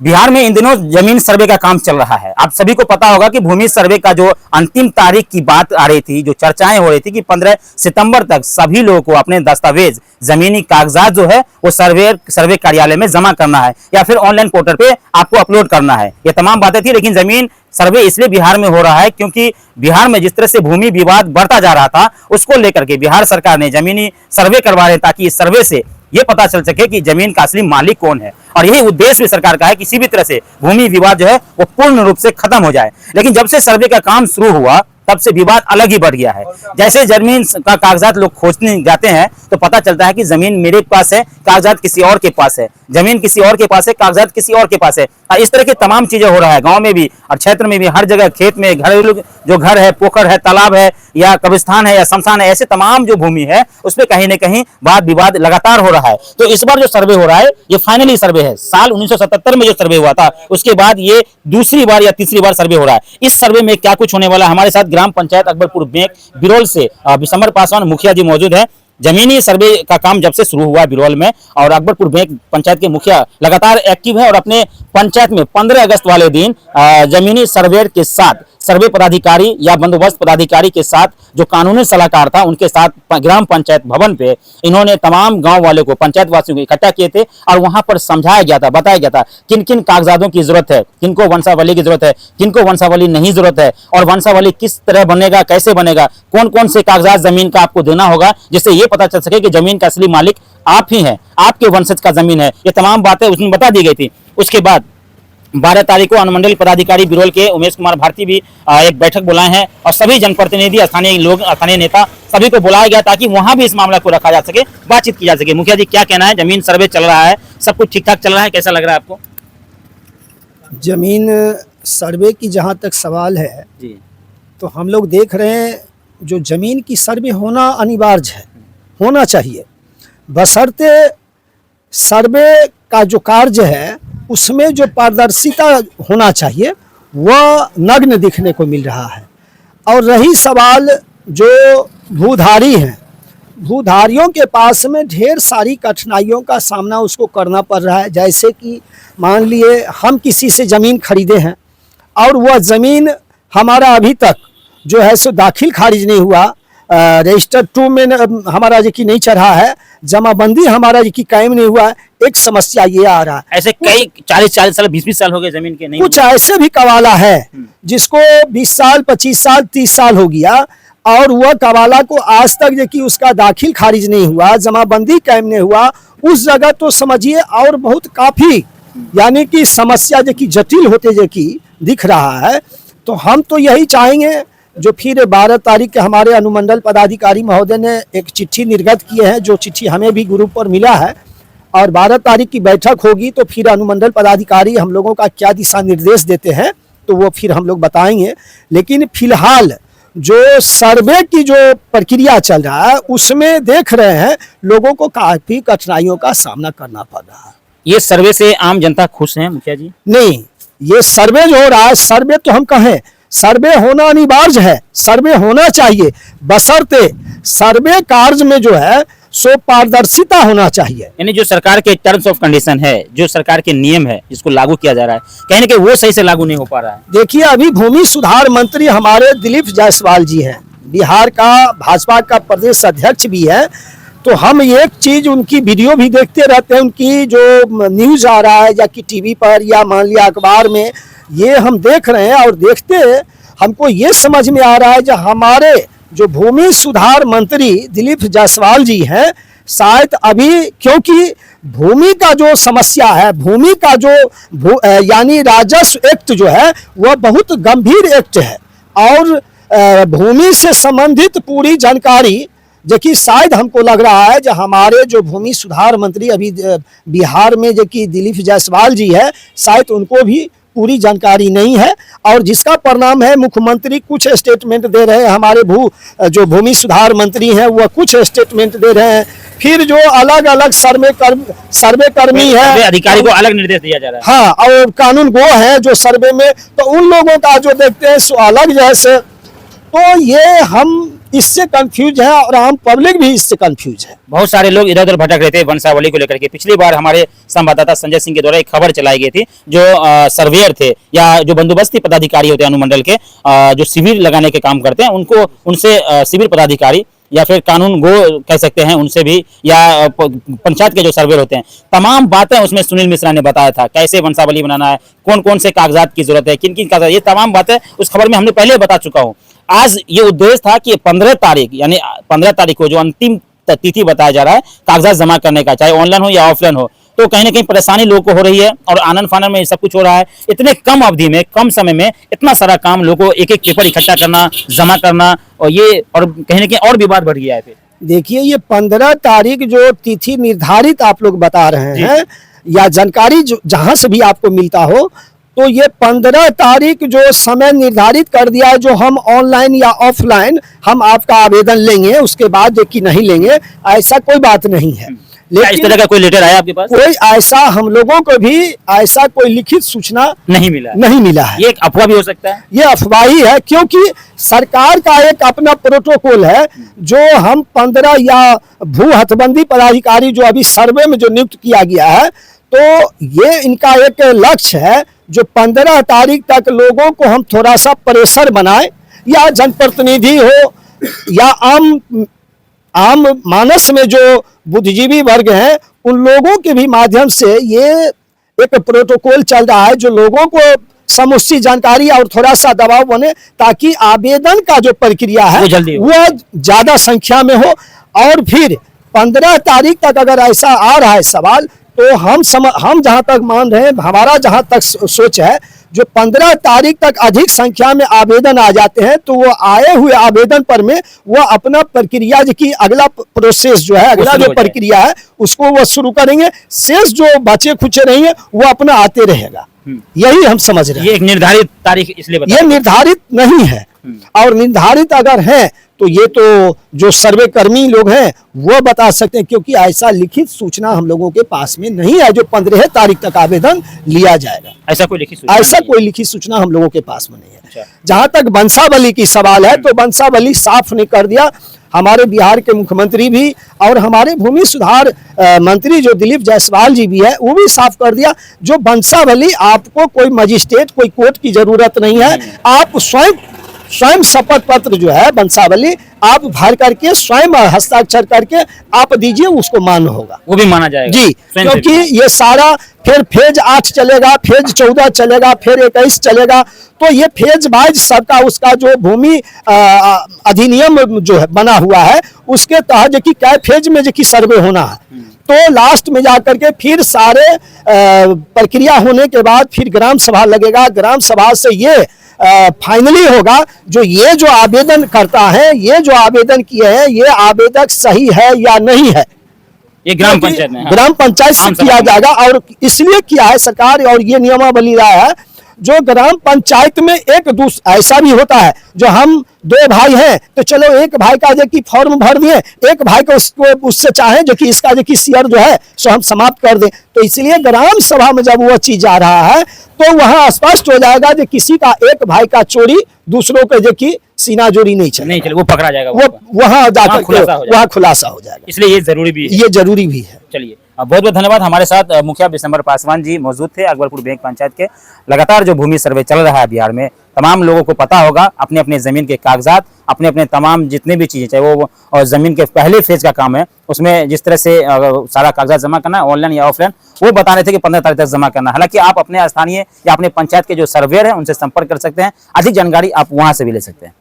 बिहार में इन दिनों जमीन सर्वे का काम चल रहा है। आप सभी को पता होगा कि भूमि सर्वे का जो अंतिम तारीख की बात आ रही थी, जो चर्चाएं हो रही थी कि 15 सितंबर तक सभी लोगों को अपने दस्तावेज, जमीनी कागजात जो है वो सर्वे कार्यालय में जमा करना है या फिर ऑनलाइन पोर्टल पे आपको अपलोड करना है। ये तमाम बातें थी, लेकिन जमीन सर्वे इसलिए बिहार में हो रहा है क्योंकि बिहार में जिस तरह से भूमि विवाद बढ़ता जा रहा था, उसको लेकर के बिहार सरकार ने जमीनी सर्वे करवा रहे ताकि इस सर्वे से ये पता चल सके कि जमीन का असली मालिक कौन है। और यही उद्देश्य भी सरकार का है, किसी भी तरह से भूमि विवाद जो है वो पूर्ण रूप से खत्म हो जाए। लेकिन जब से सर्वे का काम शुरू हुआ तब से विवाद अलग ही बढ़ गया है। जैसे जमीन का कागजात लोग खोजने जाते हैं तो पता चलता है कि जमीन मेरे पास है, कागजात किसी और के पास है, जमीन किसी और के पास है, कागजात किसी और के पास है। इस तरह की तमाम चीजें हो रहा है, गांव में भी और क्षेत्र में भी, हर जगह, खेत में, घरेलू जो घर है, पोखर है, तालाब है या कब्रिस्तान है या शमशान है, ऐसे तमाम जो भूमि है उसमें कहीं न कहीं वाद विवाद लगातार हो रहा है। तो इस बार जो सर्वे हो रहा है ये फाइनली सर्वे है। साल 1977 में जो सर्वे हुआ था उसके बाद ये दूसरी बार या तीसरी बार सर्वे हो रहा है। इस सर्वे में क्या कुछ होने वाला है, हमारे साथ ग्राम पंचायत अकबरपुर बिरौल से विशंबर पासवान मुखिया जी मौजूद है। जमीनी सर्वे का काम जब से शुरू हुआ बिरौल में और अकबरपुर पंचायत के मुखिया लगातार एक्टिव है और अपने पंचायत में 15 अगस्त वाले दिन जमीनी सर्वेयर के साथ, सर्वे पदाधिकारी या बंदोबस्त पदाधिकारी के साथ जो कानूनी सलाहकार था उनके साथ ग्राम पंचायत भवन पे इन्होंने तमाम गांव वालों को, पंचायत वासियों को इकट्ठा किए थे और वहां पर समझाया गया था, बताया गया था किन किन कागजातों की जरूरत है, किनको वंशावली की जरूरत है, किनको वंशावली नहीं जरूरत है और वंशावली किस तरह बनेगा, कैसे बनेगा, कौन कौन से कागजात जमीन का आपको देना होगा जिससे ये पता चल सके कि जमीन का असली मालिक आप ही हैं, आपके वंशज का जमीन है। ये तमाम बातें उसमें बता दी गई थी। उसके बाद 12 तारीख को अनुमंडल पदाधिकारी बिरौल के उमेश कुमार भारती भी एक बैठक बुलाए हैं और सभी जनप्रतिनिधि, स्थानीय लोग, स्थानीय नेता सभी को बुलाया गया ताकि वहां भी इस मामला को रखा जा सके, बातचीत की जा सके। मुखिया जी, क्या कहना है? जमीन सर्वे चल रहा है, सब कुछ ठीक ठाक चल रहा है, कैसा लग रहा है आपको? जमीन सर्वे की जहाँ तक सवाल है जी, तो हम लोग देख रहे हैं जो जमीन की सर्वे होना अनिवार्य है, होना चाहिए, बशर्ते सर्वे का जो कार्य है उसमें जो पारदर्शिता होना चाहिए वह नग्न दिखने को मिल रहा है। और रही सवाल जो भूधारी हैं, भूधारियों के पास में ढेर सारी कठिनाइयों का सामना उसको करना पड़ रहा है। जैसे कि मान लिए हम किसी से ज़मीन खरीदे हैं और वह ज़मीन हमारा अभी तक जो है सो दाखिल खारिज नहीं हुआ, रजिस्टर 2 में हमारा जो कि नहीं चढ़ा है, जमाबंदी हमारा जो कि कायम नहीं हुआ है। एक समस्या ये आ रहा है, ऐसे कई 40 साल 20 साल हो गए जमीन के नहीं, कुछ ऐसे भी कवाला है जिसको 20 साल 25 साल 30 साल हो गया और वह कवाला को आज तक जो कि उसका दाखिल खारिज नहीं हुआ, जमाबंदी कायम नहीं हुआ, उस जगह तो समझिए और बहुत काफ़ी यानी कि समस्या जो कि जटिल होते जो कि दिख रहा है। तो हम तो यही चाहेंगे, जो फिर 12 तारीख के हमारे अनुमंडल पदाधिकारी महोदय ने एक चिट्ठी निर्गत किए हैं, जो चिट्ठी हमें भी ग्रुप पर मिला है और 12 तारीख की बैठक होगी तो फिर अनुमंडल पदाधिकारी हम लोगों का क्या दिशा निर्देश देते हैं तो वो फिर हम लोग बताएंगे। लेकिन फिलहाल जो सर्वे की जो प्रक्रिया चल रहा है उसमें देख रहे हैं लोगों को काफ़ी कठिनाइयों का सामना करना पड़ रहा है। ये सर्वे से आम जनता खुश है मुखिया जी? नहीं, ये सर्वे जो हो रहा है, सर्वे तो हम कहें सर्वे होना अनिवार्य है, सर्वे होना चाहिए, बशर्ते सर्वे कार्य में जो है सो पारदर्शिता होना चाहिए। यानी जो सरकार के टर्म्स ऑफ कंडीशन है, जो सरकार के नियम है जिसको लागू किया जा रहा है, कहीं ना कहीं वो सही से लागू नहीं हो पा रहा है। देखिए, अभी भूमि सुधार मंत्री हमारे दिलीप जायसवाल जी हैं, बिहार का भाजपा का प्रदेश अध्यक्ष भी है। तो हम एक चीज उनकी वीडियो भी देखते रहते हैं, उनकी जो न्यूज आ रहा है या कि टीवी पर या मान लिया अखबार में, ये हम देख रहे हैं और देखते हमको ये समझ में आ रहा है जो हमारे जो भूमि सुधार मंत्री दिलीप जायसवाल जी हैं, शायद अभी क्योंकि भूमि का जो समस्या है, भूमि का जो यानी राजस्व एक्ट जो है वह बहुत गंभीर एक्ट है और भूमि से संबंधित पूरी जानकारी जो कि शायद हमको लग रहा है जो हमारे जो भूमि सुधार मंत्री अभी बिहार में जो कि दिलीप जायसवाल जी है, शायद उनको भी पूरी जानकारी नहीं है और जिसका परिणाम है मुख्यमंत्री कुछ स्टेटमेंट दे रहे हैं, हमारे जो भूमि सुधार मंत्री हैं वह कुछ स्टेटमेंट दे रहे हैं, फिर जो अलग अलग सर्वे कर्मी है अधिकारी को अलग निर्देश दिया जा रहा है। हाँ, और कानून गो है जो सर्वे में, तो उन लोगों का जो देखते हैं सो अलग जैसे। तो ये हम इससे कंफ्यूज है और आम पब्लिक भी इससे कंफ्यूज है। बहुत सारे लोग इधर उधर भटक रहे थे वंशावली को लेकर के। पिछली बार हमारे संवाददाता संजय सिंह के द्वारा एक खबर चलाई गई थी, जो सर्वेयर थे या जो बंदोबस्ती पदाधिकारी होते हैं अनुमंडल के, जो शिविर लगाने के काम करते हैं, उनको उनसे शिविर पदाधिकारी या फिर कानून गो कह सकते हैं उनसे भी, या पंचायत के जो सर्वेयर होते हैं, तमाम बातें उसमें सुनील मिश्रा ने बताया था। कैसे वंशावली बनाना है, कौन कौन से कागजात की जरूरत है, किन किन कागजात, ये तमाम बातें उस खबर में हमने पहले बता चुका हूँ। आज ये उद्देश्य था कि 15 तारीख यानी 15 तारीख को जो अंतिम तिथि बताया जा रहा है कागजात जमा करने का, चाहे ऑनलाइन हो या ऑफलाइन हो, तो कहीं ना कहीं परेशानी लोगों को हो रही है और आनंद फानंद में सब कुछ हो रहा है। इतने कम अवधि में, कम समय में इतना सारा काम, लोगों को एक एक पेपर इकट्ठा करना, जमा करना, और ये और कहीं ना कहीं और विवाद बढ़ गया है। फिर देखिए, ये 15 तारीख जो तिथि निर्धारित आप लोग बता रहे हैं, या जानकारी जहां से भी आपको मिलता हो, तो ये 15 तारीख जो समय निर्धारित कर दिया है, जो हम ऑनलाइन या ऑफलाइन हम आपका आवेदन लेंगे, उसके बाद जो कि नहीं लेंगे, ऐसा कोई बात नहीं है। लेकिन इस तरह का कोई लेटर आया आपके पास? कोई ऐसा हम लोगों को भी ऐसा कोई लिखित सूचना नहीं मिला है। ये एक अफवाह भी हो सकता है, ये अफवाह ही है, क्योंकि सरकार का एक अपना प्रोटोकॉल है जो हम 15 या भू हथबंदी पदाधिकारी जो अभी सर्वे में जो नियुक्त किया गया है, तो ये इनका एक लक्ष्य है जो 15 तारीख तक लोगों को हम थोड़ा सा प्रेशर बनाए, या जनप्रतिनिधि हो या आम मानस में जो बुद्धिजीवी वर्ग हैं, उन लोगों के भी माध्यम से ये एक प्रोटोकॉल चल रहा है जो लोगों को समुचित जानकारी और थोड़ा सा दबाव बने, ताकि आवेदन का जो प्रक्रिया है वो ज्यादा संख्या में हो। और फिर 15 तारीख तक अगर ऐसा आ रहा है सवाल, तो हम जहां तक मान रहे हैं, हमारा जहां तक सोच है, जो 15 तारीख तक अधिक संख्या में आवेदन आ जाते हैं, तो वो आए हुए आवेदन पर में वो अपना प्रक्रिया की अगला प्रोसेस जो है, अगला जो प्रक्रिया है, उसको वो शुरू करेंगे। शेष जो बचे खुचे रहेंगे वो अपना आते रहेगा। यही हम समझ रहे हैं। ये एक निर्धारित तारीख इसलिए ये निर्धारित नहीं है, और निर्धारित अगर है तो ये तो जो सर्वे कर्मी लोग हैं वो बता सकते हैं, क्योंकि ऐसा लिखित सूचना हम लोगों के पास में नहीं है जो 15 तारीख तक आवेदन लिया जाएगा। ऐसा कोई लिखित सूचना हम लोगों के पास में नहीं है। जहां तक वंशावली की सवाल है, तो वंशावली साफ ने कर दिया। हमारे बिहार के मुख्यमंत्री भी और हमारे भूमि सुधार मंत्री जो दिलीप जायसवाल जी भी है, वो भी साफ कर दिया, जो वंशावली आपको कोई मजिस्ट्रेट, कोई कोर्ट की जरूरत नहीं है। आप स्वयं शपथ पत्र जो है वंशावली आप भर करके स्वयं हस्ताक्षर करके आप दीजिए, उसको मान्य होगा, वो भी माना जाएगा जी। क्योंकि ये सारा फिर फेज 8 चलेगा, फेज 14 चलेगा, फिर 21 चलेगा, तो ये फेज वाइज सबका उसका जो भूमि अधिनियम जो है बना हुआ है, उसके तहत जो कै फेज में जो सर्वे होना है, तो लास्ट में जाकर के फिर सारे प्रक्रिया होने के बाद फिर ग्राम सभा लगेगा। ग्राम सभा से ये फाइनली होगा जो ये जो आवेदन करता है, ये जो आवेदन किए हैं, ये आवेदक सही है या नहीं है, ये ग्राम पंचायत में, ग्राम पंचायत से किया जाएगा। और इसलिए किया है सरकार, और ये नियमावली रहा है, जो ग्राम पंचायत में एक दूसरा ऐसा भी होता है, जो हम 2 भाई हैं तो चलो एक भाई का जो कि फॉर्म भर दिए, एक भाई को उससे चाहे जो कि इसका जो कि शेयर जो है सो हम समाप्त कर दें। तो इसलिए ग्राम सभा में जब वो चीज आ रहा है, तो वहां स्पष्ट हो जाएगा कि किसी का एक भाई का चोरी दूसरों के जो कि सीना जोड़ी नहीं चले, वो पकड़ा जाएगा, वो वहां जाकर वहां खुलासा हो जाएगा। इसलिए ये जरूरी भी है। चलिए, बहुत बहुत धन्यवाद। हमारे साथ मुखिया विशंबर पासवान जी मौजूद थे, अकबरपुर बैंक पंचायत के। लगातार जो भूमि सर्वे चल रहा है बिहार में, तमाम लोगों को पता होगा अपने अपने जमीन के कागजात, अपने अपने तमाम जितने भी चीजें, चाहे वो और जमीन के पहले फेज का काम है, उसमें जिस तरह से सारा कागजात जमा करना, ऑनलाइन या ऑफलाइन, वो बता रहे थे कि 15 तारीख तक जमा करना। हालांकि आप अपने स्थानीय या अपने पंचायत के जो सर्वेयर हैं उनसे संपर्क कर सकते हैं, अधिक जानकारी आप वहां से भी ले सकते हैं।